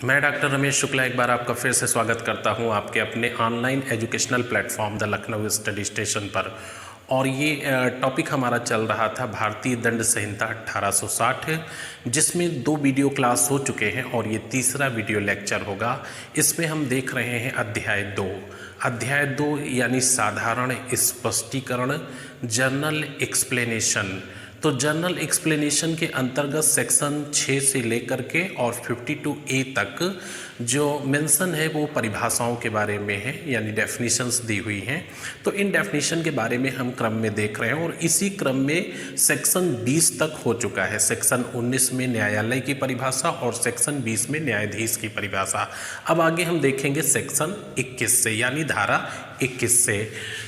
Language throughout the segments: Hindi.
मैं डॉक्टर रमेश शुक्ला एक बार आपका फिर से स्वागत करता हूं आपके अपने online educational platform the Lucknow study station पर। और ये टॉपिक हमारा चल रहा था भारतीय दंड संहिता 1860, जिसमें 2 वीडियो क्लास हो चुके हैं और ये तीसरा वीडियो लेक्चर होगा। इसमें हम देख रहे हैं अध्याय 2 यानी साधारण स्पष्टीकरण, जनरल एक्सप्लेनेशन। तो जनरल एक्सप्लेनेशन के अंतर्गत सेक्शन 6 से लेकर के और 52A तक जो मेंशन है वो परिभाषाओं के बारे में है, यानी डेफिनेशंस दी हुई हैं। तो इन डेफिनेशन के बारे में हम क्रम में देख रहे हैं और इसी क्रम में सेक्शन 20 तक हो चुका है। सेक्शन 19 में न्यायालय की परिभाषा और सेक्शन 20 में न्यायाधीश की परिभाषा। अब आगे हम देखेंगे सेक्शन 21 से, यानी धारा 21 से।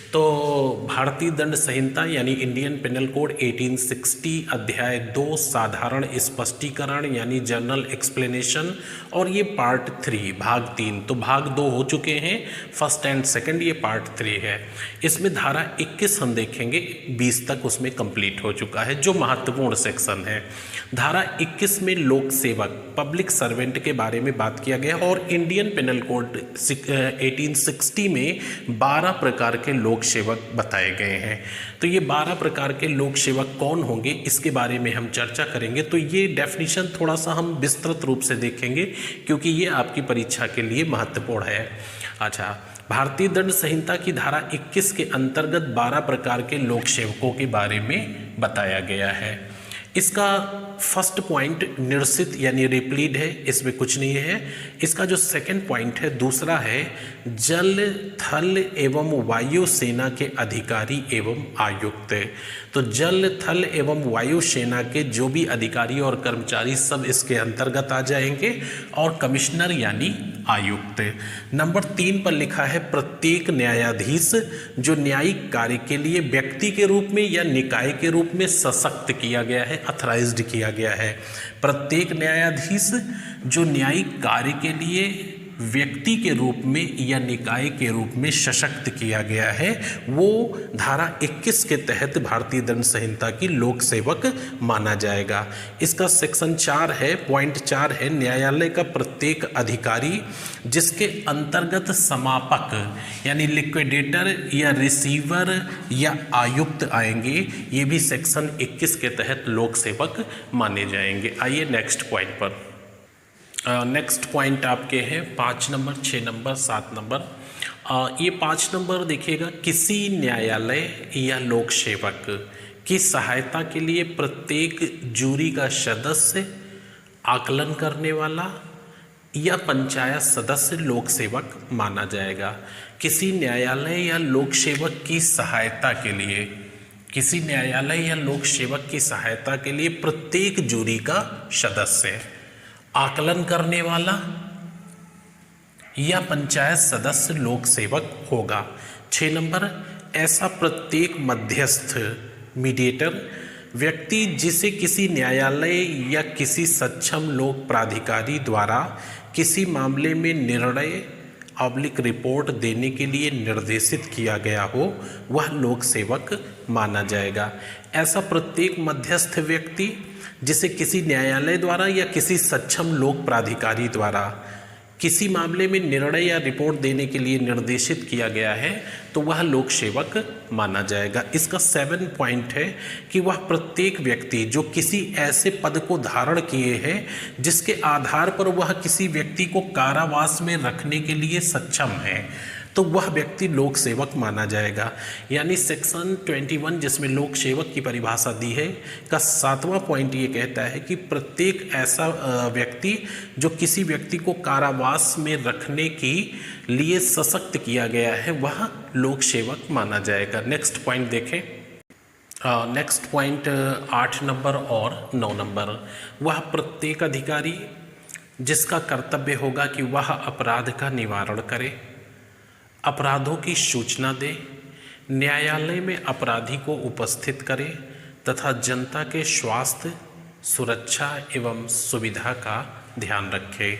तो भारतीय दंड संहिता यानी इंडियन पेनल कोड 1860 अध्याय 2 साधारण स्पष्टीकरण यानी जनरल एक्सप्लेनेशन, और ये पार्ट 3 भाग 3। तो भाग 2 हो चुके हैं, फर्स्ट एंड सेकंड, ये पार्ट 3 है। इसमें धारा 21 हम देखेंगे, 20 तक उसमें कंप्लीट हो चुका है, जो महत्वपूर्ण सेक्शन है। धारा 21 में लोक सेवक पब्लिक सर्वेंट के बारे में बात किया गया और इंडियन पेनल कोड 1860 में 12 प्रकार के लोक सेवक बताए गए हैं। तो ये 12 प्रकार के लोक सेवक कौन होंगे, इसके बारे में हम चर्चा करेंगे। तो ये डेफिनेशन थोड़ा सा हम विस्तृत रूप से देखेंगे क्योंकि ये आपकी परीक्षा के लिए महत्वपूर्ण है। अच्छा, भारतीय दंड संहिता की धारा 21 के अंतर्गत 12 प्रकार के लोक सेवकों के बारे में बताया गया है। इसका फर्स्ट पॉइंट निरसित यानी रिप्लीड है, इसमें कुछ नहीं है। इसका जो सेकंड पॉइंट है, दूसरा है जल थल एवं वायु सेना के अधिकारी एवं आयुक्त। तो जल थल एवं वायु सेना के जो भी अधिकारी और कर्मचारी सब इसके अंतर्गत आ जाएंगे, और कमिश्नर यानी आयुक्त। नंबर 3 पर लिखा है प्रत्येक न्यायाधीश जो न्यायिक कार्य के लिए व्यक्ति के रूप में या निकाय के रूप में सशक्त किया गया है, अथराइज्ड किया गया है। प्रत्येक न्यायाधीश जो न्यायिक कार्य के लिए व्यक्ति के रूप में या निकाय के रूप में सशक्त किया गया है, वो धारा 21 के तहत भारतीय दंड संहिता की लोक सेवक माना जाएगा। इसका सेक्शन 4 है, पॉइंट 4 है, न्यायालय का प्रत्येक अधिकारी जिसके अंतर्गत समापक यानी लिक्विडेटर या रिसीवर या आयुक्त आएंगे, ये भी सेक्शन 21 के तहत लोक सेवक माने जाएंगे। आइए नेक्स्ट पॉइंट पर। नेक्स्ट पॉइंट आपके हैं 5 नंबर, 6 नंबर, 7 नंबर। ये 5 नंबर देखिएगा, किसी न्यायालय या लोक सेवक की सहायता के लिए प्रत्येक जूरी का सदस्य, आकलन करने वाला या पंचायत सदस्य लोक सेवक माना जाएगा। किसी न्यायालय या लोक सेवक की सहायता के लिए, किसी न्यायालय या लोक सेवक की सहायता के लिए प्रत्येक जूरी का सदस्य, आकलन करने वाला या पंचायत सदस्य लोक सेवक होगा। 6 नंबर, ऐसा प्रत्येक मध्यस्थ मीडिएटर व्यक्ति जिसे किसी न्यायालय या किसी सक्षम लोक प्राधिकारी द्वारा किसी मामले में निर्णय रिपोर्ट देने के लिए निर्देशित किया गया हो, वह लोक सेवक माना जाएगा। ऐसा प्रत्येक मध्यस्थ व्यक्ति जिसे किसी न्यायालय द्वारा या किसी सक्षम लोक प्राधिकारी द्वारा किसी मामले में निर्णय या रिपोर्ट देने के लिए निर्देशित किया गया है, तो वह लोक सेवक माना जाएगा। इसका 7 पॉइंट है कि वह प्रत्येक व्यक्ति जो किसी ऐसे पद को धारण किए हैं जिसके आधार पर वह किसी व्यक्ति को कारावास में रखने के लिए सक्षम है, तो वह व्यक्ति लोक सेवक माना जाएगा। यानी सेक्शन 21 जिसमें लोक सेवक की परिभाषा दी है का 7वां पॉइंट ये कहता है कि प्रत्येक ऐसा व्यक्ति जो किसी व्यक्ति को कारावास में रखने के लिए सशक्त किया गया है, वह लोक सेवक माना जाएगा। नेक्स्ट पॉइंट देखें। नेक्स्ट पॉइंट 8 नंबर और 9 नंबर, वह प्रत्येक अधिकारी जिसका कर्तव्य होगा कि वह अपराध का निवारण करे, अपराधों की सूचना दे, न्यायालय में अपराधी को उपस्थित करे तथा जनता के स्वास्थ्य, सुरक्षा एवं सुविधा का ध्यान रखे।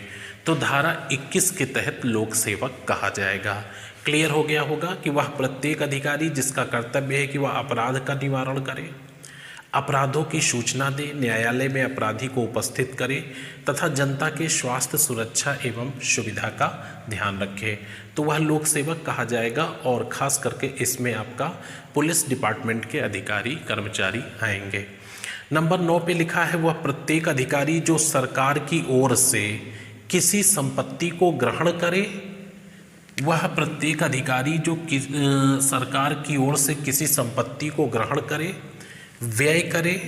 तो धारा 21 के तहत लोक सेवक कहा जाएगा। क्लियर हो गया होगा कि वह प्रत्येक अधिकारी जिसका कर्तव्य है कि वह अपराध का निवारण करे, अपराधों की सूचना दे, न्यायालय में अपराधी को उपस्थित करे तथा जनता के स्वास्थ्य, सुरक्षा एवं सुविधा का ध्यान रखे, तो वह लोक सेवक कहा जाएगा। और ख़ास करके इसमें आपका पुलिस डिपार्टमेंट के अधिकारी कर्मचारी आएंगे। नंबर 9 पे लिखा है, वह प्रत्येक अधिकारी जो सरकार की ओर से किसी संपत्ति को ग्रहण करे, वह प्रत्येक अधिकारी जो सरकार की ओर से किसी संपत्ति को ग्रहण करे, व्यय करे,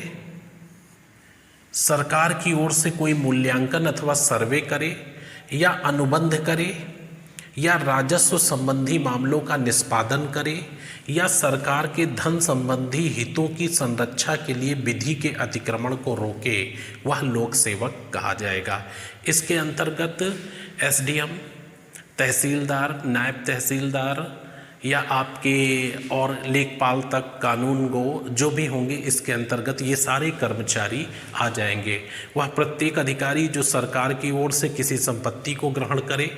सरकार की ओर से कोई मूल्यांकन अथवा सर्वे करे या अनुबंध करे या राजस्व संबंधी मामलों का निष्पादन करे या सरकार के धन संबंधी हितों की संरक्षा के लिए विधि के अतिक्रमण को रोके, वह लोक सेवक कहा जाएगा। इसके अंतर्गत एसडीएम, तहसीलदार, नायब तहसीलदार या आपके और लेखपाल तक, कानून गो जो भी होंगे, इसके अंतर्गत ये सारे कर्मचारी आ जाएंगे। वह प्रत्येक अधिकारी जो सरकार की ओर से किसी संपत्ति को ग्रहण करे,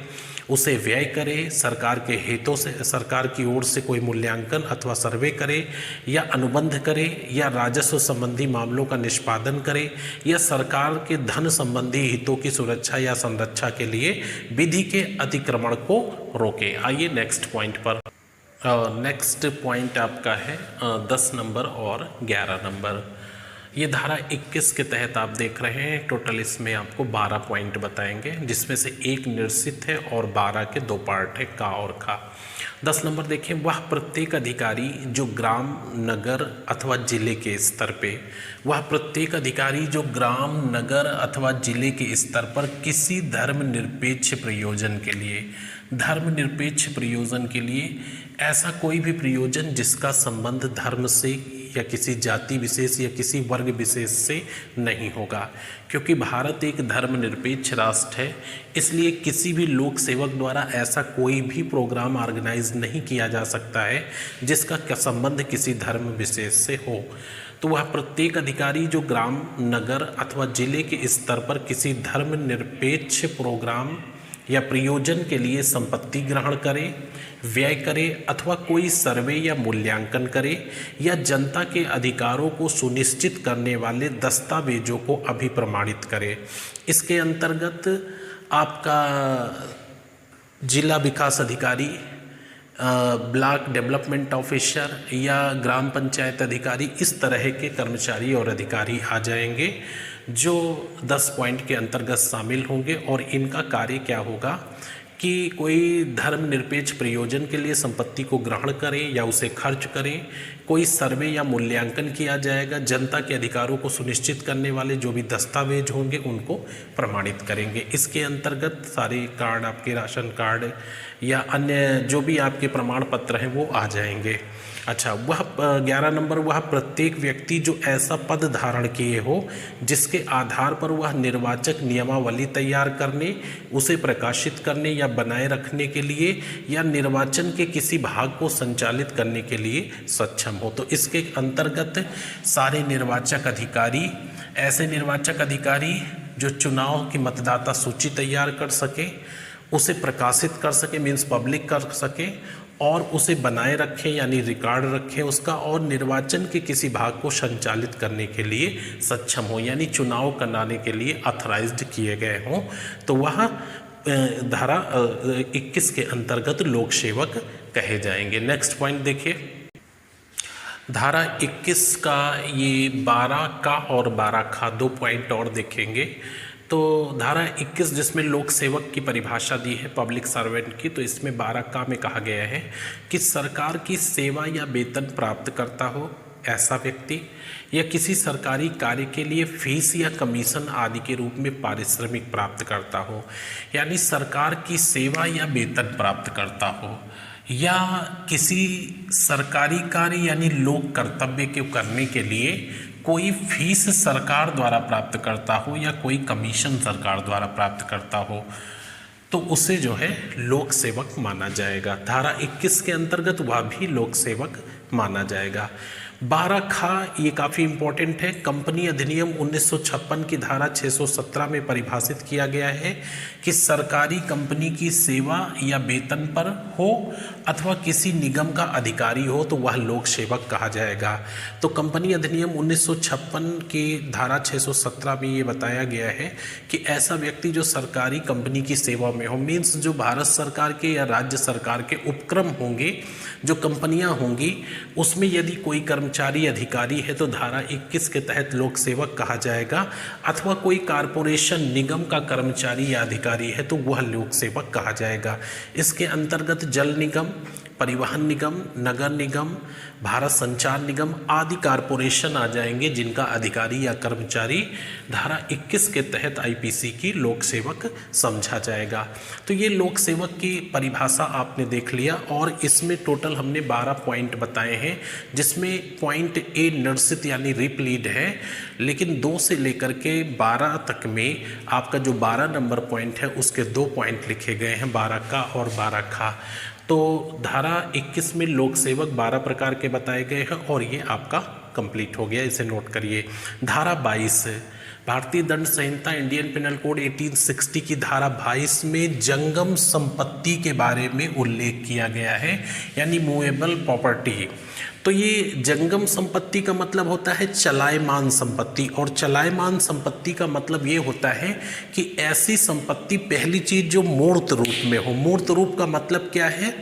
उसे व्यय करे, सरकार के हितों से, सरकार की ओर से कोई मूल्यांकन अथवा सर्वे करे या अनुबंध करे या राजस्व संबंधी मामलों का निष्पादन करे या सरकार के धन संबंधी हितों की सुरक्षा या संरक्षा के लिए विधि के अतिक्रमण को रोके। आइए नेक्स्ट पॉइंट पर। नेक्स्ट पॉइंट आपका है 10 नंबर और 11 नंबर। ये धारा 21 के तहत आप देख रहे हैं। टोटल इसमें आपको 12 पॉइंट बताएंगे, जिसमें से एक निश्चित है और 12 के 2 पार्ट है, का और खा। 10 नंबर देखिए, वह प्रत्येक अधिकारी जो ग्राम, नगर अथवा जिले के स्तर पे, वह प्रत्येक अधिकारी जो ग्राम, नगर अथवा जिले के स्तर पर किसी धर्मनिरपेक्ष प्रयोजन के लिए, धर्मनिरपेक्ष प्रयोजन के लिए ऐसा कोई भी प्रयोजन जिसका संबंध धर्म से या किसी जाति विशेष या किसी वर्ग विशेष से नहीं होगा, क्योंकि भारत एक धर्मनिरपेक्ष राष्ट्र है, इसलिए किसी भी लोक सेवक द्वारा ऐसा कोई भी प्रोग्राम ऑर्गेनाइज नहीं किया जा सकता है जिसका संबंध किसी धर्म विशेष से हो। तो वह प्रत्येक अधिकारी जो ग्राम, नगर अथवा जिले के स्तर पर किसी धर्मनिरपेक्ष प्रोग्राम या प्रयोजन के लिए संपत्ति ग्रहण करे, व्यय करे अथवा कोई सर्वे या मूल्यांकन करे या जनता के अधिकारों को सुनिश्चित करने वाले दस्तावेजों को अभिप्रमाणित करे। इसके अंतर्गत आपका जिला विकास अधिकारी, ब्लॉक डेवलपमेंट ऑफिसर या ग्राम पंचायत अधिकारी, इस तरह के कर्मचारी और अधिकारी आ जाएंगे जो 10 पॉइंट के अंतर्गत शामिल होंगे। और इनका कार्य क्या होगा कि कोई धर्मनिरपेक्ष प्रयोजन के लिए संपत्ति को ग्रहण करें या उसे खर्च करें, कोई सर्वे या मूल्यांकन किया जाएगा, जनता के अधिकारों को सुनिश्चित करने वाले जो भी दस्तावेज होंगे उनको प्रमाणित करेंगे। इसके अंतर्गत सारे कार्ड, आपके राशन कार्ड या अन्य जो भी आपके प्रमाण पत्र हैं वो आ जाएंगे। अच्छा, वह 11 नंबर, वह प्रत्येक व्यक्ति जो ऐसा पद धारण किए हो जिसके आधार पर वह निर्वाचक नियमावली तैयार करने, उसे प्रकाशित करने या बनाए रखने के लिए या निर्वाचन के किसी भाग को संचालित करने के लिए सक्षम हो। तो इसके अंतर्गत सारे निर्वाचक अधिकारी, ऐसे निर्वाचक अधिकारी जो चुनाव की मतदाता सूची तैयार कर सके, उसे प्रकाशित कर सके, मीन्स पब्लिक कर सके, और उसे बनाए रखें यानी रिकॉर्ड रखें उसका, और निर्वाचन के किसी भाग को संचालित करने के लिए सक्षम हो, यानी चुनाव कराने के लिए ऑथराइज्ड किए गए हों, तो वह धारा 21 के अंतर्गत लोक सेवक कहे जाएंगे। नेक्स्ट पॉइंट देखिए, धारा 21 का ये 12 का और 12 खा 2 पॉइंट और देखेंगे। तो धारा 21 जिसमें लोक सेवक की परिभाषा दी है पब्लिक सर्वेंट की, तो इसमें 12 का में कहा गया है कि सरकार की सेवा या वेतन प्राप्त करता हो ऐसा व्यक्ति या किसी सरकारी कार्य के लिए फीस या कमीशन आदि के रूप में पारिश्रमिक प्राप्त करता हो, यानी सरकार की सेवा या वेतन प्राप्त करता हो, या किसी सरकारी कार्य यानी लोक कर्तव्य के करने के लिए कोई फीस सरकार द्वारा प्राप्त करता हो या कोई कमीशन सरकार द्वारा प्राप्त करता हो, तो उसे जो है लोक सेवक माना जाएगा। धारा 21 के अंतर्गत वह भी लोक सेवक माना जाएगा। 12 खा ये काफ़ी इम्पोर्टेंट है। कंपनी अधिनियम 1956 की धारा 617 में परिभाषित किया गया है कि सरकारी कंपनी की सेवा या वेतन पर हो अथवा किसी निगम का अधिकारी हो तो वह लोक सेवक कहा जाएगा। तो कंपनी अधिनियम 1956 की धारा 617 में ये बताया गया है कि ऐसा व्यक्ति जो सरकारी कंपनी की सेवा में हो, मीन्स जो भारत सरकार के या राज्य सरकार के उपक्रम होंगे, जो कंपनियां होंगी, उसमें यदि कोई कर्मचारी अधिकारी है तो धारा 21 के तहत लोक सेवक कहा जाएगा, अथवा कोई कारपोरेशन निगम का कर्मचारी या अधिकारी है तो वह लोक सेवक कहा जाएगा। इसके अंतर्गत जल निगम, परिवहन निगम, नगर निगम, भारत संचार निगम आदि कारपोरेशन आ जाएंगे जिनका अधिकारी या कर्मचारी धारा 21 के तहत आईपीसी की लोक सेवक समझा जाएगा। तो ये लोक सेवक की परिभाषा आपने देख लिया और इसमें टोटल हमने 12 पॉइंट बताए हैं, जिसमें पॉइंट ए निर्सित यानी रिप लीड है, लेकिन 2 से लेकर के 12 तक में आपका जो 12 नंबर पॉइंट है उसके 2 पॉइंट लिखे गए हैं, 12 का और 12 खा। तो धारा 21 में लोक सेवक 12 प्रकार के बताए गए हैं और ये आपका कंप्लीट हो गया, इसे नोट करिए। धारा 22 भारतीय दंड संहिता इंडियन पिनल कोड 1860 की धारा 22 में जंगम संपत्ति के बारे में उल्लेख किया गया है, यानी मूवेबल प्रॉपर्टी। तो ये जंगम संपत्ति का मतलब होता है चलायमान संपत्ति, और चलायमान संपत्ति का मतलब ये होता है कि ऐसी संपत्ति, पहली चीज़ जो मूर्त रूप में हो। मूर्त रूप का मतलब क्या है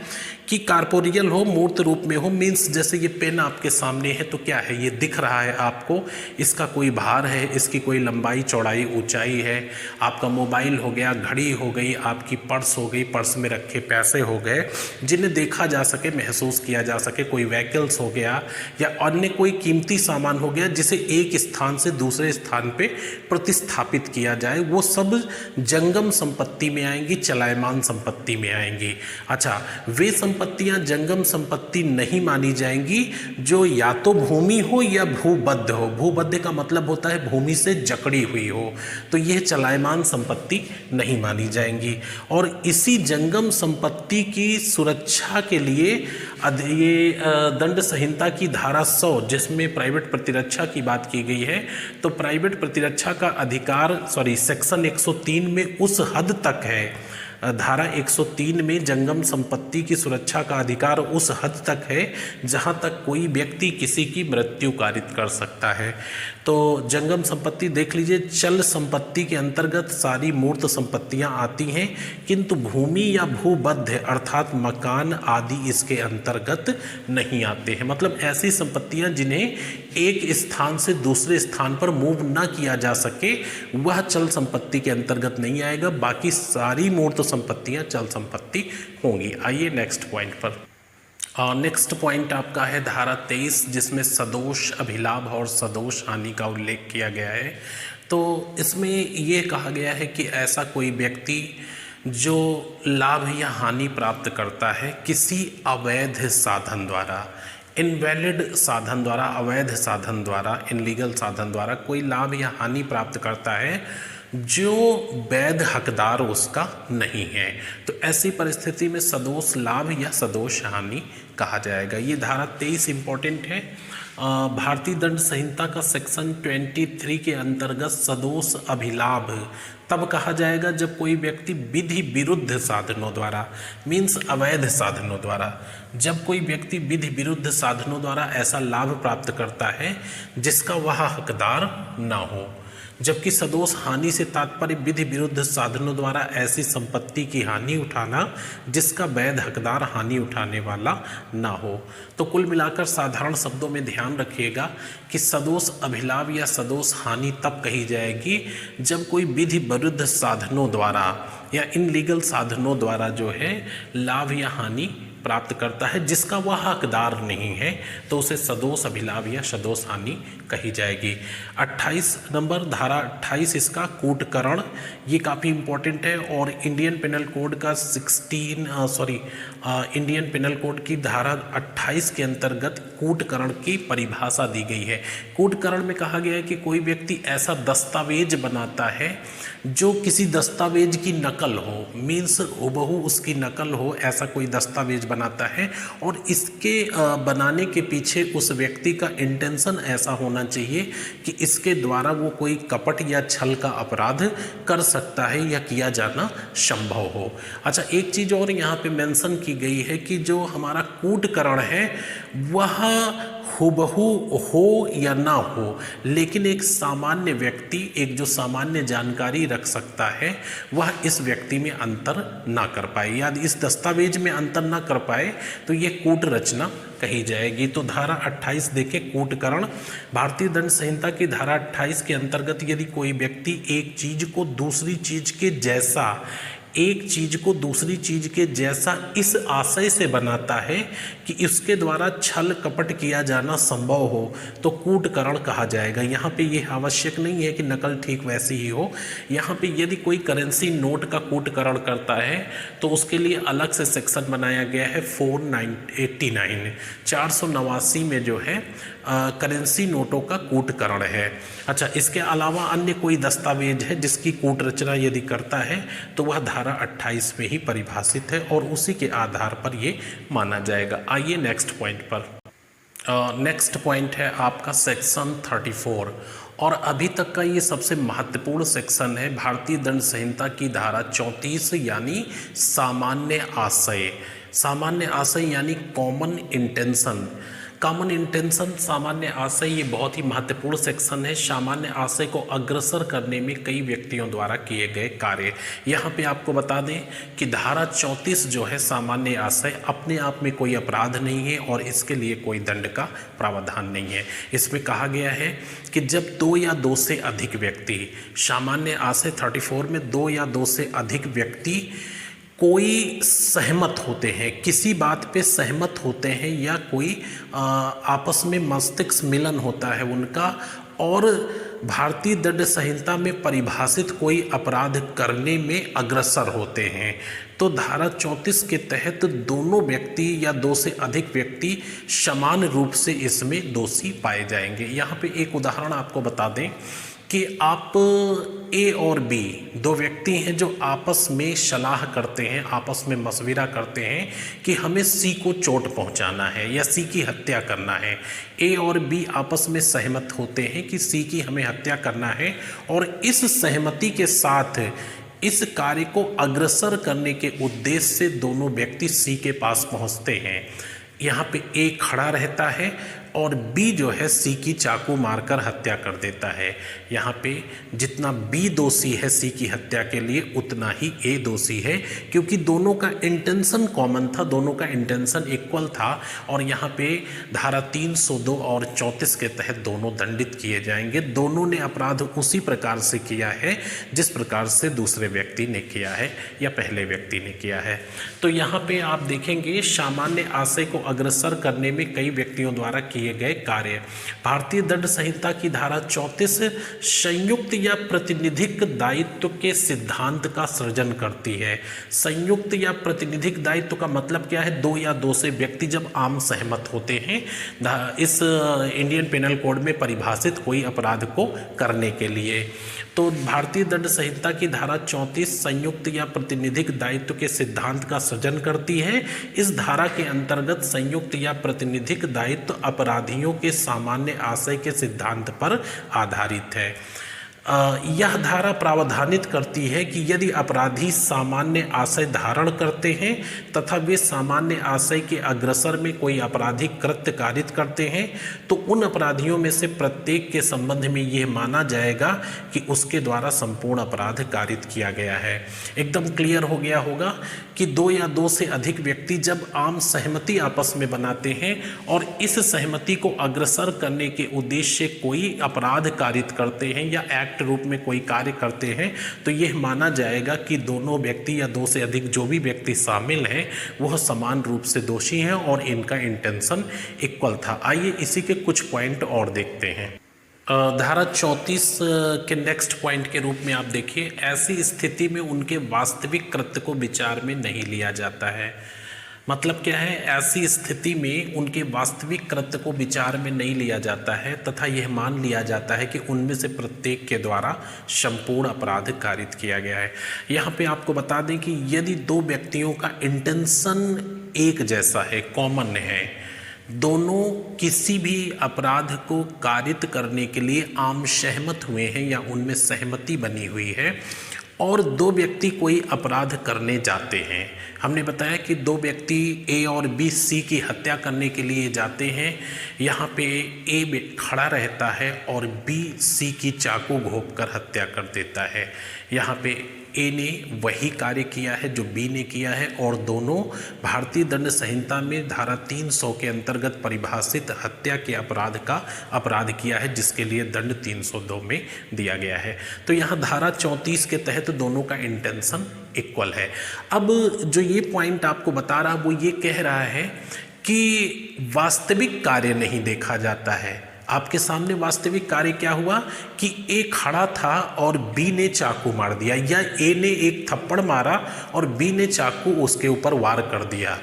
कि कार्पोरियल हो, मूर्त रूप में हो, मीन्स जैसे ये पेन आपके सामने है तो क्या है, ये दिख रहा है आपको, इसका कोई भार है, इसकी कोई लंबाई चौड़ाई ऊंचाई है। आपका मोबाइल हो गया, घड़ी हो गई, आपकी पर्स हो गई, पर्स में रखे पैसे हो गए, जिन्हें देखा जा सके, महसूस किया जा सके, कोई व्हीकल्स हो गया या अन्य कोई कीमती सामान हो गया जिसे एक स्थान से दूसरे स्थान पे प्रतिस्थापित किया जाए, वो सब जंगम संपत्ति में आएंगी, चलायमान संपत्ति में आएंगी। अच्छा, वे संपत्तियां जंगम संपत्ति नहीं मानी जाएंगी जो या तो भूमि हो या भूबद्ध हो। भूबद्ध का मतलब होता है भूमि से जकड़ी हुई हो, तो यह चलायमान संपत्ति नहीं मानी जाएंगी। और इसी जंगम संपत्ति की सुरक्षा के लिए ये दंड संहिता की धारा 100, जिसमें प्राइवेट प्रतिरक्षा की बात की गई है, तो प्राइवेट प्रतिरक्षा का अधिकार सेक्शन 103 में उस हद तक है, धारा 103 में जंगम संपत्ति की सुरक्षा का अधिकार उस हद तक है जहां तक कोई व्यक्ति किसी की मृत्यु कारित कर सकता है। तो जंगम संपत्ति देख लीजिए, चल संपत्ति के अंतर्गत सारी मूर्त संपत्तियां आती हैं, किंतु भूमि या भूबद्ध अर्थात मकान आदि इसके अंतर्गत नहीं आते हैं। मतलब ऐसी संपत्तियां जिन्हें एक स्थान से दूसरे स्थान पर मूव ना किया जा सके, वह चल संपत्ति के अंतर्गत नहीं आएगा। बाकी सारी मूर्त संपत्तियां चल संपत्ति होंगी। आइए नेक्स्ट पॉइंट पर। नेक्स्ट पॉइंट आपका है धारा 23, जिसमें सदोष अभिलाभ और सदोष हानि का उल्लेख किया गया है। तो इसमें ये कहा गया है कि ऐसा कोई व्यक्ति जो लाभ या हानि प्राप्त करता है किसी अवैध साधन द्वारा, इनवैलिड साधन द्वारा, अवैध साधन द्वारा, इनलीगल साधन द्वारा कोई लाभ या हानि प्राप्त करता है जो वैध हकदार उसका नहीं है, तो ऐसी परिस्थिति में सदोष लाभ या सदोष हानि कहा जाएगा। ये धारा 23 इम्पोर्टेंट है। भारतीय दंड संहिता का सेक्शन 23 के अंतर्गत सदोष अभिलाभ तब कहा जाएगा जब कोई व्यक्ति विधि विरुद्ध साधनों द्वारा, मीन्स अवैध साधनों द्वारा, जब कोई व्यक्ति विधि विरुद्ध साधनों द्वारा ऐसा लाभ प्राप्त करता है जिसका वह हकदार ना हो। जबकि सदोष हानि से तात्पर्य विधि विरुद्ध साधनों द्वारा ऐसी संपत्ति की हानि उठाना जिसका वैध हकदार हानि उठाने वाला ना हो। तो कुल मिलाकर साधारण शब्दों में ध्यान रखिएगा कि सदोष अभिलाभ या सदोष हानि तब कही जाएगी जब कोई विधि विरुद्ध साधनों द्वारा या इनलीगल साधनों द्वारा जो है लाभ या हानि प्राप्त करता है जिसका वह हकदार नहीं है, तो उसे सदोष अभिलाभ या सदोष हानि कही जाएगी। 28 नंबर धारा 28 इसका कूटकरण, ये काफ़ी इम्पोर्टेंट है और इंडियन पिनल कोड का इंडियन पिनल कोड की धारा 28 के अंतर्गत कूटकरण की परिभाषा दी गई है। कूटकरण में कहा गया है कि कोई व्यक्ति ऐसा दस्तावेज बनाता है जो किसी दस्तावेज की नकल हो, मीन्स हुबहू उसकी नकल हो, ऐसा कोई दस्तावेज बनाता है और इसके बनाने के पीछे उस व्यक्ति का इंटेंशन ऐसा होना चाहिए कि इसके द्वारा वो कोई कपट या छल का अपराध कर सकता है या किया जाना संभव हो। अच्छा, एक चीज़ और यहाँ पे मेंशन की गई है कि जो हमारा कूटकरण है वह हुबहू हो या ना हो, लेकिन एक सामान्य व्यक्ति, एक जो सामान्य जानकारी रख सकता है, वह इस व्यक्ति में अंतर ना कर पाए या इस दस्तावेज में अंतर ना कर पाए तो ये कूट रचना कही जाएगी। तो धारा 28 देखें, कूटकरण। भारतीय दंड संहिता की धारा 28 के अंतर्गत यदि कोई व्यक्ति एक चीज को दूसरी चीज के जैसा, एक चीज को दूसरी चीज के जैसा इस आशय से बनाता है कि इसके द्वारा छल कपट किया जाना संभव हो तो कूटकरण कहा जाएगा। यहाँ पे ये आवश्यक नहीं है कि नकल ठीक वैसी ही हो। यहाँ पे यदि कोई करेंसी नोट का कूटकरण करता है तो उसके लिए अलग से सेक्शन बनाया गया है 489 489 में जो है करेंसी नोटों का कूटकरण है। अच्छा, इसके अलावा अन्य कोई दस्तावेज है जिसकी कूट रचना यदि करता है तो वह धारा 28 में ही परिभाषित है और उसी के आधार पर ये माना जाएगा। आइए नेक्स्ट पॉइंट पर। नेक्स्ट पॉइंट है आपका सेक्शन 34 और अभी तक का ये सबसे महत्वपूर्ण सेक्शन है भारतीय दंड संहिता की धारा 34 यानी सामान्य आशय। सामान्य आशय यानी कॉमन इंटेंशन। कॉमन इंटेंशन, सामान्य आशय, ये बहुत ही महत्वपूर्ण सेक्शन है। सामान्य आशय को अग्रसर करने में कई व्यक्तियों द्वारा किए गए कार्य। यहाँ पे आपको बता दें कि धारा 34 जो है सामान्य आशय अपने आप में कोई अपराध नहीं है और इसके लिए कोई दंड का प्रावधान नहीं है। इसमें कहा गया है कि जब 2 या 2 से अधिक व्यक्ति, सामान्य आशय 34 में 2 या 2 से अधिक व्यक्ति कोई सहमत होते हैं, किसी बात पे सहमत होते हैं या कोई आपस में मस्तिष्क मिलन होता है उनका और भारतीय दंड संहिता में परिभाषित कोई अपराध करने में अग्रसर होते हैं तो धारा 34 के तहत दोनों व्यक्ति या 2 से अधिक व्यक्ति समान रूप से इसमें दोषी पाए जाएंगे। यहाँ पे एक उदाहरण आपको बता दें कि आप ए और बी, 2 व्यक्ति हैं जो आपस में सलाह करते हैं, आपस में मशविरा करते हैं कि हमें सी को चोट पहुंचाना है या सी की हत्या करना है। ए और बी आपस में सहमत होते हैं कि सी की हमें हत्या करना है और इस सहमति के साथ इस कार्य को अग्रसर करने के उद्देश्य से दोनों व्यक्ति सी के पास पहुंचते हैं। यहाँ पे ए खड़ा रहता है और बी जो है सी की चाकू मारकर हत्या कर देता है। यहाँ पे जितना बी दोषी है सी की हत्या के लिए उतना ही ए दोषी है क्योंकि दोनों का इंटेंशन कॉमन था, दोनों का इंटेंशन इक्वल था और यहाँ पे धारा 302 और 34 के तहत दोनों दंडित किए जाएंगे। दोनों ने अपराध उसी प्रकार से किया है जिस प्रकार से दूसरे व्यक्ति ने किया है या पहले व्यक्ति ने किया है। तो यहाँ पे आप देखेंगे सामान्य आशय को अग्रसर करने में कई व्यक्तियों द्वारा किए गए कार्य। भारतीय दंड संहिता की धारा 34 संयुक्त या प्रतिनिधिक दायित्व के सिद्धांत का सृजन करती है। संयुक्त या प्रतिनिधिक दायित्व का मतलब क्या है? 2 या 2 से व्यक्ति जब आम सहमत होते हैं इस इंडियन पेनल कोड में परिभाषित कोई अपराध को करने के लिए। तो भारतीय दंड संहिता की धारा 34 संयुक्त या प्रतिनिधिक दायित्व के सिद्धांत का सृजन करती है। इस धारा के अंतर्गत संयुक्त या प्रतिनिधिक दायित्व अपराधियों के सामान्य आशय के सिद्धांत पर आधारित है। यह धारा प्रावधानित करती है कि यदि अपराधी सामान्य आशय धारण करते हैं तथा वे सामान्य आशय के अग्रसर में कोई आपराधिक कृत्य कारित करते हैं तो उन अपराधियों में से प्रत्येक के संबंध में यह माना जाएगा कि उसके द्वारा संपूर्ण अपराध कारित किया गया है। एकदम क्लियर हो गया होगा कि 2 या 2 से अधिक व्यक्ति जब आम सहमति आपस में बनाते हैं और इस सहमति को अग्रसर करने के उद्देश्य से कोई अपराध कारित करते हैं या एक्ट रूप में कोई कार्य करते हैं तो यह माना जाएगा कि दोनों व्यक्ति या 2 से अधिक जो भी व्यक्ति शामिल हैं वह समान रूप से दोषी हैं और इनका इंटेंशन इक्वल था। आइए इसी के कुछ पॉइंट और देखते हैं। धारा 34 के नेक्स्ट पॉइंट के रूप में आप देखिए, ऐसी स्थिति में उनके वास्तविक कृत्य को विचार में नहीं लिया जाता है। मतलब क्या है? ऐसी स्थिति में उनके वास्तविक कृत्य को विचार में नहीं लिया जाता है तथा यह मान लिया जाता है कि उनमें से प्रत्येक के द्वारा संपूर्ण अपराध कारित किया गया है। यहाँ पे आपको बता दें कि यदि 2 व्यक्तियों का इंटेंशन एक जैसा है, कॉमन है। दोनों किसी भी अपराध को कारित करने के लिए आम सहमत हुए हैं या उनमें सहमति बनी हुई है, और दो व्यक्ति कोई अपराध करने जाते हैं। हमने बताया कि दो व्यक्ति ए और बी सी की हत्या करने के लिए जाते हैं। यहाँ पे ए खड़ा रहता है और बी सी की चाकू घोंपकर हत्या कर देता है। यहाँ पे ए ने वही कार्य किया है जो बी ने किया है, और दोनों भारतीय दंड संहिता में धारा 300 के अंतर्गत परिभाषित हत्या के अपराध का अपराध किया है, जिसके लिए दंड 302 में दिया गया है। तो यहाँ धारा 34 के तहत दोनों का इंटेंशन इक्वल है। अब जो ये पॉइंट आपको बता रहा वो ये कह रहा है कि वास्तविक कार्य नहीं देखा जाता है। आपके सामने वास्तविक कार्य क्या हुआ कि ए खड़ा था और बी ने चाकू मार दिया, या ए ने एक थप्पड़ मारा और बी ने चाकू उसके ऊपर वार कर दिया।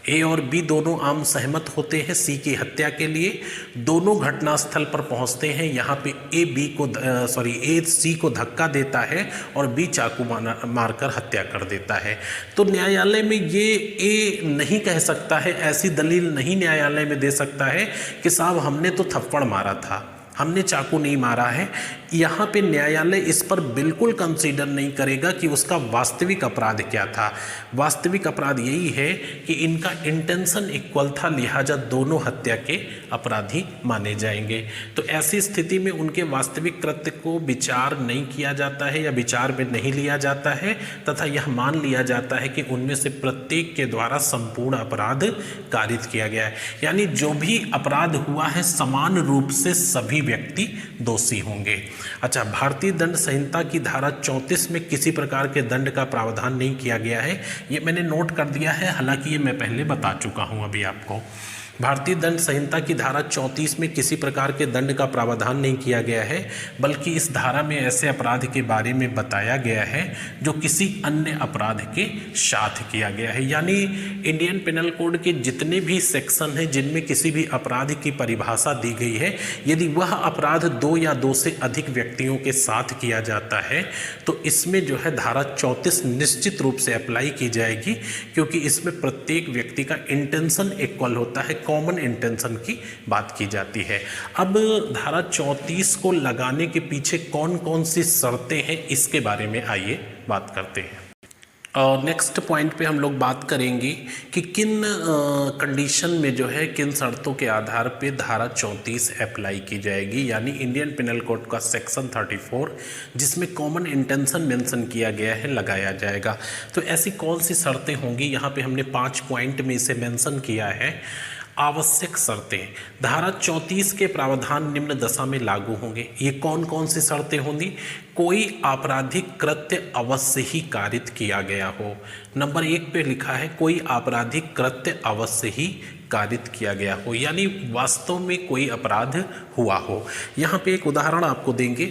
ए और बी दोनों आम सहमत होते हैं सी की हत्या के लिए। दोनों घटनास्थल पर पहुंचते हैं। यहाँ पे ए सी को धक्का देता है और बी चाकू मारकर हत्या कर देता है। तो न्यायालय में ये ए नहीं कह सकता है, ऐसी दलील नहीं न्यायालय में दे सकता है कि साहब हमने तो थप्पड़ मारा था, हमने चाकू नहीं मारा है। यहाँ पे न्यायालय इस पर बिल्कुल कंसीडर नहीं करेगा कि उसका वास्तविक अपराध क्या था। वास्तविक अपराध यही है कि इनका इंटेंशन इक्वल था, लिहाजा दोनों हत्या के अपराधी माने जाएंगे। तो ऐसी स्थिति में उनके वास्तविक कृत्य को विचार नहीं किया जाता है या विचार में नहीं लिया जाता है, तथा यह मान लिया जाता है कि उनमें से प्रत्येक के द्वारा संपूर्ण अपराध कारित किया गया है। यानी जो भी अपराध हुआ है समान रूप से सभी व्यक्ति दोषी होंगे। अच्छा, भारतीय दंड संहिता की धारा 34 में किसी प्रकार के दंड का प्रावधान नहीं किया गया है, ये मैंने नोट कर दिया है, हालांकि ये मैं पहले बता चुका हूँ अभी आपको। भारतीय दंड संहिता की धारा 34 में किसी प्रकार के दंड का प्रावधान नहीं किया गया है, बल्कि इस धारा में ऐसे अपराध के बारे में बताया गया है जो किसी अन्य अपराध के साथ किया गया है। यानी इंडियन पिनल कोड के जितने भी सेक्शन हैं जिनमें किसी भी अपराध की परिभाषा दी गई है, यदि वह अपराध दो या दो से अधिक व्यक्तियों के साथ किया जाता है तो इसमें जो है धारा 34 निश्चित रूप से अप्लाई की जाएगी, क्योंकि इसमें प्रत्येक व्यक्ति का इंटेंशन इक्वल होता है, कॉमन इंटेंशन की बात की जाती है। अब धारा 34 को लगाने के पीछे कौन कौन सी शर्तें हैं इसके बारे में आइए बात करते हैं। और नेक्स्ट पॉइंट पे हम लोग बात करेंगे कि किन कंडीशन में जो है किन शर्तों के आधार पे धारा 34 अप्लाई की जाएगी। यानी इंडियन पिनल कोड का सेक्शन 34 जिसमें कॉमन इंटेंशन मेंशन किया गया है लगाया जाएगा। तो ऐसी कौन सी शर्तें होंगी, यहाँ पे हमने 5 पॉइंट में इसे मेंशन किया है। आवश्यक शर्तें, धारा 34 के प्रावधान निम्न दशा में लागू होंगे। ये कौन कौन सी शर्तें होंगी? कोई आपराधिक कृत्य अवश्य ही कारित किया गया हो। नंबर 1 पे लिखा है कोई आपराधिक कृत्य अवश्य ही कारित किया गया हो, यानी वास्तव में कोई अपराध हुआ हो। यहाँ पे एक उदाहरण आपको देंगे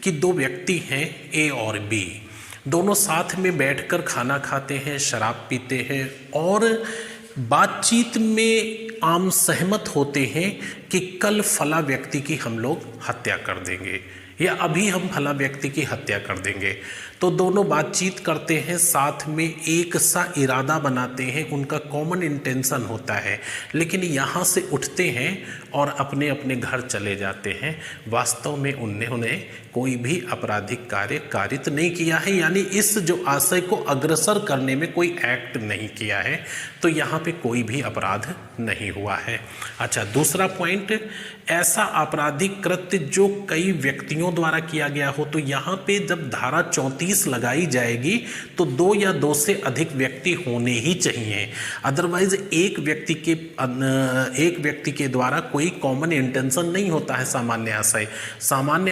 कि दो व्यक्ति हैं ए और बी, दोनों साथ में बैठकर खाना खाते हैं, शराब पीते हैं और बातचीत में आम सहमत होते हैं कि कल फला व्यक्ति की हम लोग हत्या कर देंगे या अभी हम फला व्यक्ति की हत्या कर देंगे। तो दोनों बातचीत करते हैं, साथ में एक सा इरादा बनाते हैं, उनका कॉमन इंटेंशन होता है, लेकिन यहाँ से उठते हैं और अपने अपने घर चले जाते हैं। वास्तव में उन्होंने कोई भी आपराधिक कार्य कारित नहीं किया है, यानी इस जो आशय को अग्रसर करने में कोई एक्ट नहीं किया है, तो यहाँ पे कोई भी अपराध नहीं हुआ है। अच्छा, दूसरा पॉइंट, ऐसा आपराधिक कृत्य जो कई व्यक्तियों द्वारा किया गया हो। तो यहाँ पे जब धारा 34 लगाई जाएगी तो 2 या 2 से अधिक व्यक्ति होने ही चाहिए, अदरवाइज एक व्यक्ति के द्वारा कोई कॉमन इंटेंशन नहीं होता है। सामान्य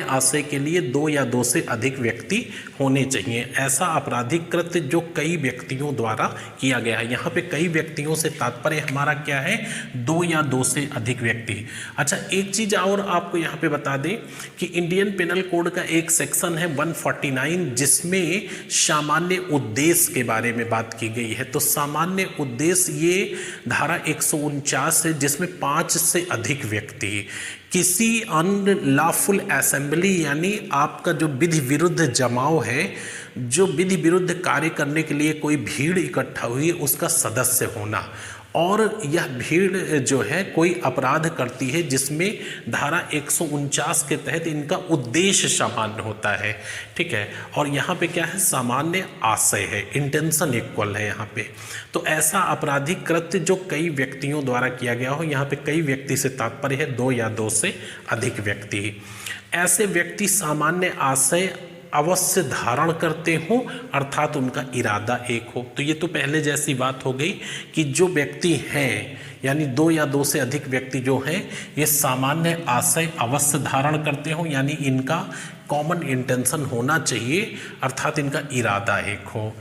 आशय के लिए 2 या 2 से अधिक व्यक्ति होने चाहिए। ऐसा आपराधिक कृत्य जो कई व्यक्तियों द्वारा किया गया है, यहाँ पे कई व्यक्तियों से तात्पर्य हमारा क्या है? 2 या 2 से अधिक व्यक्ति। अच्छा, एक चीज और आपको यहाँ पे बता दें कि इंडियन पिनल कोड का एक सेक्शन है 149 जिसमें सामान्य उद्देश्य के बारे में बात की गई है। तो सामान्य उद्देश्य ये धारा 149 है जिसमें 5 से अधिक व्यक्ति किसी अनलॉफुल असेंबली, यानी आपका जो विधि विरुद्ध जमाव है, जो विधि विरुद्ध कार्य करने के लिए कोई भीड़ इकट्ठा हुई, उसका सदस्य होना और यह भीड़ जो है कोई अपराध करती है जिसमें धारा 149 के तहत इनका उद्देश्य सामान्य होता है, ठीक है। और यहाँ पे क्या है, सामान्य आशय है, इंटेंशन इक्वल है यहाँ पे। तो ऐसा आपराधिक कृत्य जो कई व्यक्तियों द्वारा किया गया हो, यहाँ पे कई व्यक्ति से तात्पर्य है दो या दो से अधिक व्यक्ति। ऐसे व्यक्ति सामान्य आशय अवश्य धारण करते हो, अर्थात उनका इरादा एक हो। तो ये तो पहले जैसी बात हो गई कि जो व्यक्ति हैं, यानी दो या दो से अधिक व्यक्ति जो हैं, ये सामान्य आशय अवश्य धारण करते हो, यानी इनका कॉमन इंटेंशन होना चाहिए, अर्थात इनका इरादा एक हो।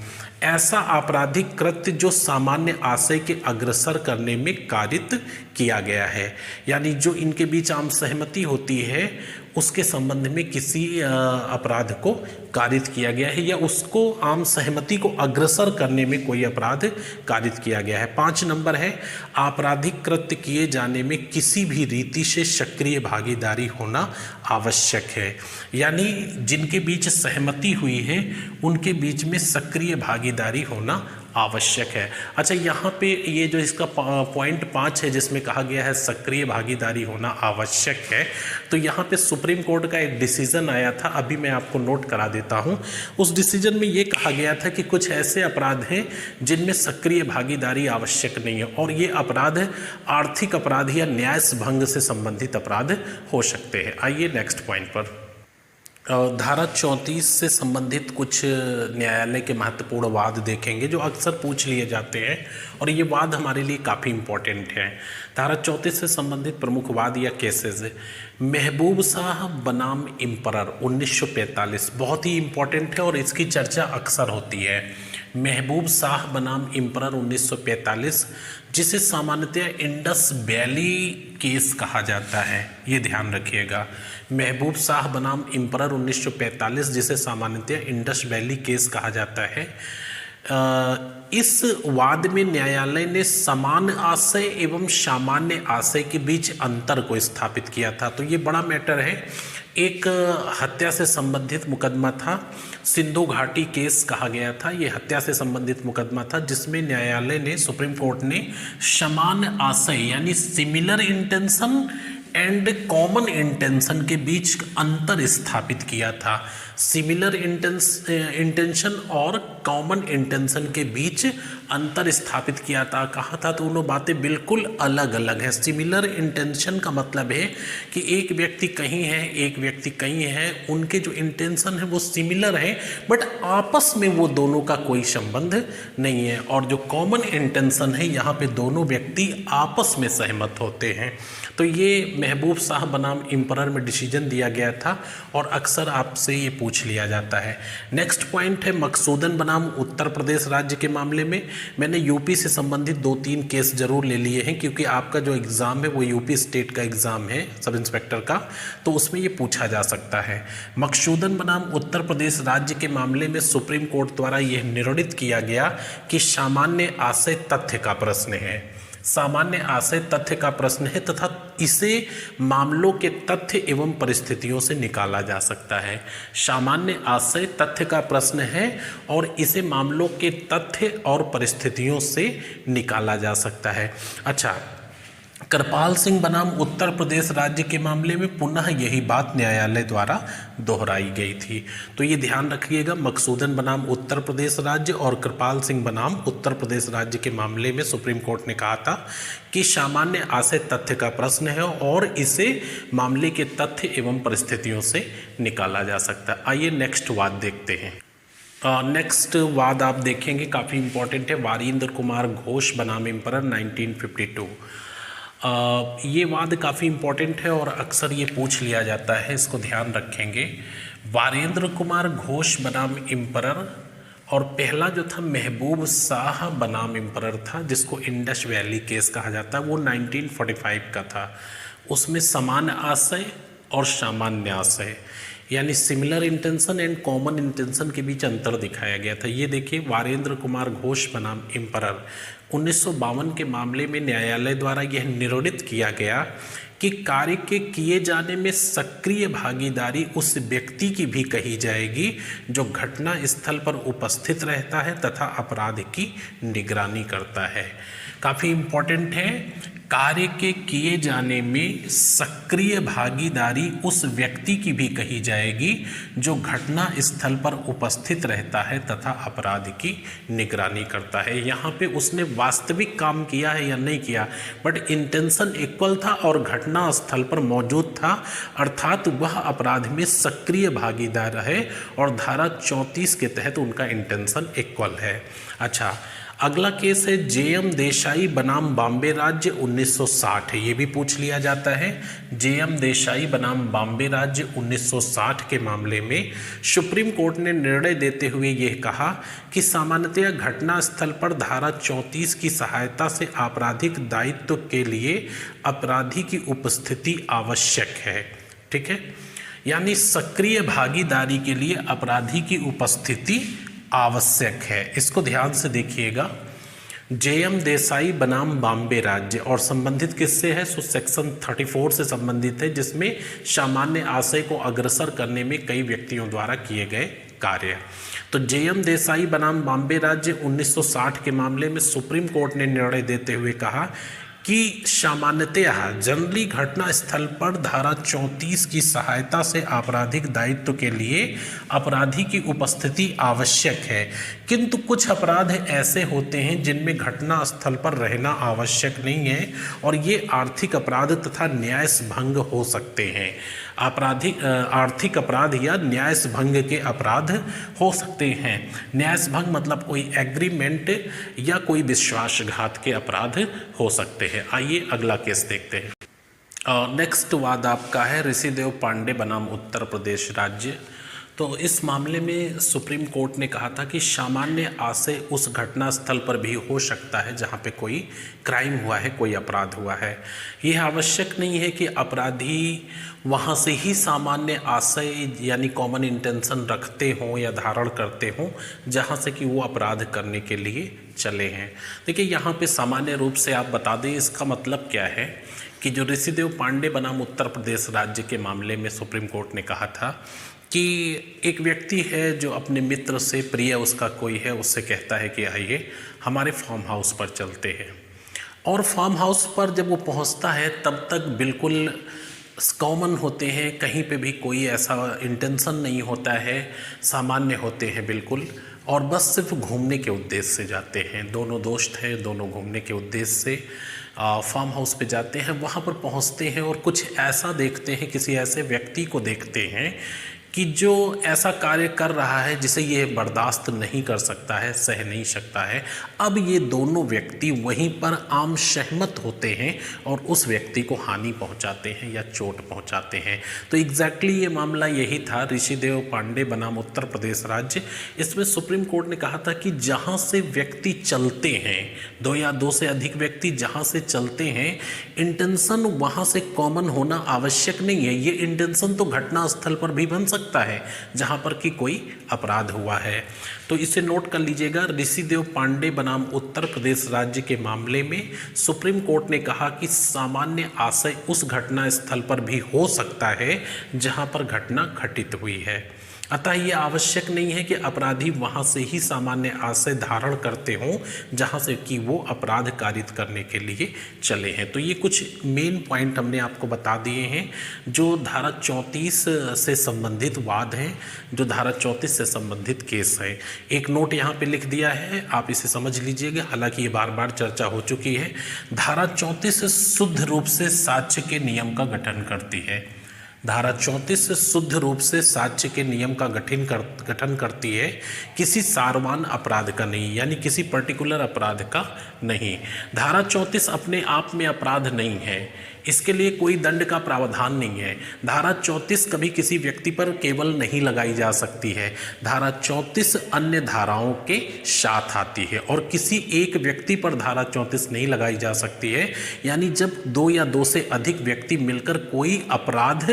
ऐसा आपराधिक कृत्य जो सामान्य आशय के अग्रसर करने में कारित किया गया है, यानी जो इनके बीच आम सहमति होती है उसके संबंध में किसी अपराध को कारित किया गया है, या उसको आम सहमति को अग्रसर करने में कोई अपराध कारित किया गया है। 5 नंबर है, आपराधिक कृत्य किए जाने में किसी भी रीति से सक्रिय भागीदारी होना आवश्यक है, यानी जिनके बीच सहमति हुई है उनके बीच में सक्रिय भागीदारी होना आवश्यक है। अच्छा, यहाँ पे ये जो इसका पॉइंट 5 है जिसमें कहा गया है सक्रिय भागीदारी होना आवश्यक है, तो यहाँ पे सुप्रीम कोर्ट का एक डिसीजन आया था, अभी मैं आपको नोट करा देता हूँ। उस डिसीजन में ये कहा गया था कि कुछ ऐसे अपराध हैं जिनमें सक्रिय भागीदारी आवश्यक नहीं है, और ये अपराध आर्थिक अपराध या न्याय भंग से संबंधित अपराध हो सकते हैं। आइए नेक्स्ट पॉइंट पर। धारा 34 से संबंधित कुछ न्यायालय के महत्वपूर्ण वाद देखेंगे जो अक्सर पूछ लिए जाते हैं, और ये वाद हमारे लिए काफ़ी इम्पोर्टेंट है। धारा 34 से संबंधित प्रमुख वाद या केसेस, महबूब शाह बनाम इम्परर 1945 बहुत ही इम्पोर्टेंट है और इसकी चर्चा अक्सर होती है। महबूब शाह बनाम इम्परर 1945, जिसे सामान्यतः इंडस वैली केस कहा जाता है, ये ध्यान रखिएगा। महबूब शाह बनाम इम्परर 1945, जिसे सामान्यतः इंडस वैली केस कहा जाता है। इस वाद में न्यायालय ने समान आशय एवं सामान्य आशय के बीच अंतर को स्थापित किया था। तो ये बड़ा मैटर है। एक हत्या से संबंधित मुकदमा था, सिंधु घाटी केस कहा गया था। ये हत्या से संबंधित मुकदमा था जिसमें न्यायालय ने, सुप्रीम कोर्ट ने समान आशय यानी similar intention and common intention के बीच अंतर स्थापित किया था। सिमिलर इंटेंशन और कॉमन इंटेंशन के बीच अंतर स्थापित किया था। कहा था दोनों बातें बिल्कुल अलग अलग है। सिमिलर इंटेंशन का मतलब है कि एक व्यक्ति कहीं है, एक व्यक्ति कहीं है, उनके जो इंटेंशन है वो सिमिलर है, बट आपस में वो दोनों का कोई संबंध नहीं है। और जो कॉमन इंटेंशन है, यहाँ पे दोनों व्यक्ति आपस में सहमत होते हैं। तो ये महबूब शाह बनाम इम्परर में डिसीजन दिया गया था और अक्सर आपसे ये पूछ लिया जाता है। नेक्स्ट पॉइंट है मकसूदन बनाम उत्तर प्रदेश राज्य के मामले में। मैंने यूपी से संबंधित 2-3 केस जरूर ले लिए हैं क्योंकि आपका जो एग्ज़ाम है वो यूपी स्टेट का एग्ज़ाम है, सब इंस्पेक्टर का, तो उसमें ये पूछा जा सकता है। मकसूदन बनाम उत्तर प्रदेश राज्य के मामले में सुप्रीम कोर्ट द्वारा यह निर्णित किया गया कि सामान्य आशय तथ्य का प्रश्न है। सामान्य आशय तथ्य का प्रश्न है तथा इसे मामलों के तथ्य एवं परिस्थितियों से निकाला जा सकता है। सामान्य आशय तथ्य का प्रश्न है और इसे मामलों के तथ्य और परिस्थितियों से निकाला जा सकता है। अच्छा, कृपाल सिंह बनाम उत्तर प्रदेश राज्य के मामले में पुनः यही बात न्यायालय द्वारा दोहराई गई थी। तो ये ध्यान रखिएगा, मकसूदन बनाम उत्तर प्रदेश राज्य और कृपाल सिंह बनाम उत्तर प्रदेश राज्य के मामले में सुप्रीम कोर्ट ने कहा था कि सामान्य आशय तथ्य का प्रश्न है और इसे मामले के तथ्य एवं परिस्थितियों से निकाला जा सकता है। आइए नेक्स्ट वाद देखते हैं। नेक्स्ट वाद आप देखेंगे काफ़ी इंपॉर्टेंट है, वारिंद्र कुमार घोष बनाम इम्परर 1952। ये वाद काफ़ी इम्पोर्टेंट है और अक्सर ये पूछ लिया जाता है, इसको ध्यान रखेंगे। वारिंद्र कुमार घोष बनाम इम्परर और पहला जो था महबूब शाह बनाम इम्परर था, जिसको इंडस वैली केस कहा जाता है, वो 1945 का था। उसमें समान आशय और सामान्य आशय यानी similar intention and common intention के बीच अंतर दिखाया गया था। ये देखिए, वारिंद्र कुमार घोष बनाम इम्परर 1952 के मामले में न्यायालय द्वारा यह निर्णित किया गया कि कि कार्य के किए जाने में सक्रिय भागीदारी उस व्यक्ति की भी कही जाएगी जो घटना स्थल पर उपस्थित रहता है तथा अपराध की निगरानी करता है। काफ़ी इम्पोर्टेंट है, कार्य के किए जाने में सक्रिय भागीदारी उस व्यक्ति की भी कही जाएगी जो घटना स्थल पर उपस्थित रहता है तथा अपराध की निगरानी करता है। यहाँ पे उसने वास्तविक काम किया है या नहीं किया, बट इंटेंशन इक्वल था और घटना स्थल पर मौजूद था, अर्थात वह अपराध में सक्रिय भागीदार है और धारा 34 के तहत उनका इंटेंशन इक्वल है। अच्छा, अगला केस है जे.एम. देसाई बनाम बॉम्बे राज्य 1960। ये भी पूछ लिया जाता है। जे.एम. देसाई बनाम बॉम्बे राज्य 1960 के मामले में सुप्रीम कोर्ट ने निर्णय देते हुए यह कहा कि सामान्यतया घटना स्थल पर धारा 34 की सहायता से आपराधिक दायित्व के लिए अपराधी की उपस्थिति आवश्यक है। ठीक है, यानी सक्रिय भागीदारी के लिए अपराधी की उपस्थिति आवश्यक है। इसको ध्यान से देखिएगा। जे.एम. देसाई बनाम बॉम्बे राज्य और संबंधित किससे है? सो सेक्शन 34 से संबंधित है, जिसमें सामान्य आशय को अग्रसर करने में कई व्यक्तियों द्वारा किए गए कार्य। तो जे.एम. देसाई बनाम बॉम्बे राज्य 1960 के मामले में सुप्रीम कोर्ट ने निर्णय देते हुए कहा कि सामान्यतः जनरली घटना स्थल पर धारा 34 की सहायता से आपराधिक दायित्व के लिए अपराधी की उपस्थिति आवश्यक है, किंतु कुछ अपराध ऐसे होते हैं जिनमें घटना स्थल पर रहना आवश्यक नहीं है और ये आर्थिक अपराध तथा न्याय भंग हो सकते हैं। आर्थिक अपराध या न्याय भंग के अपराध हो सकते हैं। न्याय भंग मतलब कोई एग्रीमेंट या कोई विश्वासघात के अपराध हो सकते हैं। आइए अगला केस देखते हैं। नेक्स्ट वाद आपका है ऋषिदेव पांडे बनाम उत्तर प्रदेश राज्य। तो इस मामले में सुप्रीम कोर्ट ने कहा था कि सामान्य आशय उस घटना स्थल पर भी हो सकता है जहां पे कोई क्राइम हुआ है, कोई अपराध हुआ है। यह आवश्यक नहीं है कि अपराधी वहां से ही सामान्य आशय यानी कॉमन इंटेंशन रखते हों या धारण करते हों जहां से कि वो अपराध करने के लिए चले हैं। देखिए, यहाँ पे सामान्य रूप से आप बता दें इसका मतलब क्या है कि जो ऋषिदेव पांडे बनाम उत्तर प्रदेश राज्य के मामले में सुप्रीम कोर्ट ने कहा था कि एक व्यक्ति है जो अपने मित्र से, प्रिय उसका कोई है, उससे कहता है कि आइए हमारे फार्म हाउस पर चलते हैं। और फार्म हाउस पर जब वो पहुंचता है तब तक बिल्कुल कॉमन होते हैं, कहीं पे भी कोई ऐसा इंटेंशन नहीं होता है, सामान्य होते हैं बिल्कुल, और बस सिर्फ घूमने के उद्देश्य से जाते हैं। दोनों दोस्त हैं, दोनों घूमने के उद्देश्य से फार्म हाउस पे जाते हैं। वहाँ पर पहुँचते हैं और कुछ ऐसा देखते हैं, किसी ऐसे व्यक्ति को देखते हैं कि जो ऐसा कार्य कर रहा है जिसे ये बर्दाश्त नहीं कर सकता है, सह नहीं सकता है। अब ये दोनों व्यक्ति वहीं पर आम सहमत होते हैं और उस व्यक्ति को हानि पहुंचाते हैं या चोट पहुंचाते हैं। तो एग्जैक्टली ये मामला यही था ऋषिदेव पांडे बनाम उत्तर प्रदेश राज्य। इसमें सुप्रीम कोर्ट ने कहा था कि जहां से व्यक्ति चलते हैं, दो या दो से अधिक व्यक्ति जहां से चलते हैं, इंटेंशन वहां से कॉमन होना आवश्यक नहीं है। ये इंटेंशन तो घटना स्थल पर भी बन सकता है जहां पर कि कोई अपराध हुआ है। तो इसे नोट कर लीजिएगा। ऋषिदेव पांडे बनाम उत्तर प्रदेश राज्य के मामले में सुप्रीम कोर्ट ने कहा कि सामान्य आशय उस घटना स्थल पर भी हो सकता है जहां पर घटना घटित हुई है। अतः यह आवश्यक नहीं है कि अपराधी वहां से ही सामान्य आशय धारण करते हों जहां से कि वो अपराध कारित करने के लिए चले हैं। तो ये कुछ मेन पॉइंट हमने आपको बता दिए हैं जो धारा 34 से संबंधित वाद हैं, जो धारा 34 से संबंधित केस है। एक नोट यहाँ पे लिख दिया है, आप इसे समझ लीजिएगा, हालांकि ये बार बार चर्चा हो चुकी है। धारा 34 शुद्ध रूप से साक्ष्य के नियम का गठन करती है। धारा 34 शुद्ध रूप से साक्ष्य के नियम का गठन करती है, किसी सारवान अपराध का नहीं, यानी किसी पर्टिकुलर अपराध का नहीं। धारा 34 अपने आप में अपराध नहीं है, इसके लिए कोई दंड का प्रावधान नहीं है। धारा 34 कभी किसी व्यक्ति पर केवल नहीं लगाई जा सकती है। धारा 34 अन्य धाराओं के साथ आती है और किसी एक व्यक्ति पर धारा 34 नहीं लगाई जा सकती है। यानी जब दो या दो से अधिक व्यक्ति मिलकर कोई अपराध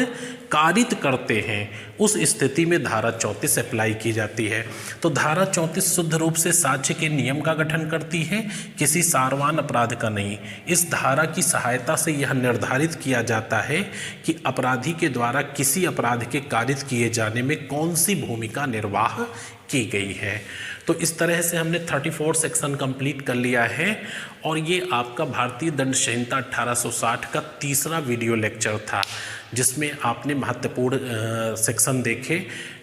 कारित करते हैं उस स्थिति में धारा 34 अप्लाई की जाती है। तो धारा 34 शुद्ध रूप से साक्ष्य के नियम का गठन करती है, किसी सारवान अपराध का नहीं। इस धारा की सहायता से यह निर्धारित किया जाता है कि अपराधी के द्वारा किसी अपराध के कारित किए जाने में कौन सी भूमिका निर्वाह की गई है। तो इस तरह से हमने 34 सेक्शन कंप्लीट कर लिया है और ये आपका भारतीय दंड संहिता 1860 का तीसरा वीडियो लेक्चर था, जिसमें आपने महत्वपूर्ण सेक्शन देखे।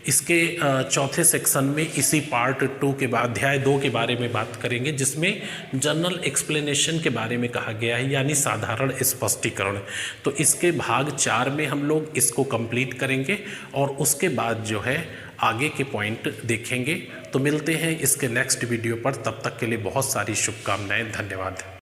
इसके चौथे सेक्शन में इसी पार्ट 2 के बाद अध्याय 2 के बारे में बात करेंगे, जिसमें जनरल एक्सप्लेनेशन के बारे में कहा गया है, यानी साधारण स्पष्टीकरण। तो इसके भाग 4 में हम लोग इसको कंप्लीट करेंगे और उसके बाद जो है आगे के पॉइंट देखेंगे। तो मिलते हैं इसके नेक्स्ट वीडियो पर, तब तक के लिए बहुत सारी शुभकामनाएं। धन्यवाद।